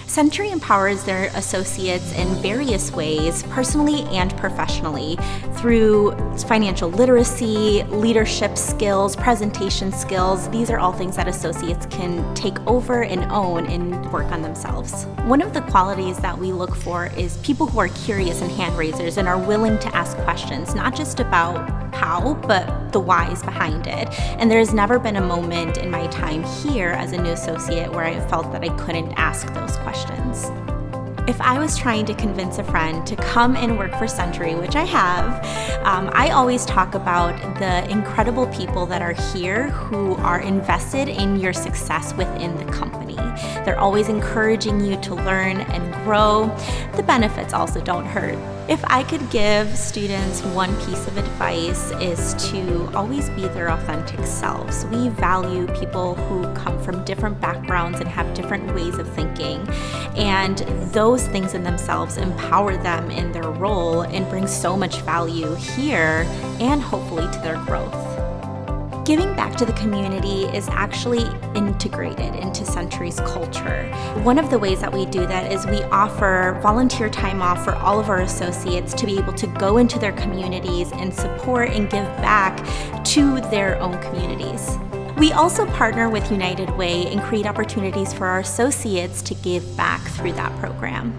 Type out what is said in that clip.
Sentry empowers their associates in various ways, personally and professionally, through financial literacy, leadership skills, presentation skills. These are all things that associates can take over and own and work on themselves. One of the qualities that we look for is people who are curious and hand raisers and are willing to ask questions, not just about how, but the whys behind it. And there's never been a moment in my time here as a new associate where I felt that I couldn't ask those questions. If I was trying to convince a friend to come and work for Sentry, which I have, I always talk about the incredible people that are here who are invested in your success within the company. They're always encouraging you to learn and grow. The benefits also don't hurt. If I could give students one piece of advice is to always be their authentic selves. We value people who come from different backgrounds and have different ways of thinking, and those things in themselves empower them in their role and bring so much value here and hopefully to their growth. Giving back to the community is actually integrated into Sentry's culture. One of the ways that we do that is we offer volunteer time off for all of our associates to be able to go into their communities and support and give back to their own communities. We also partner with United Way and create opportunities for our associates to give back through that program.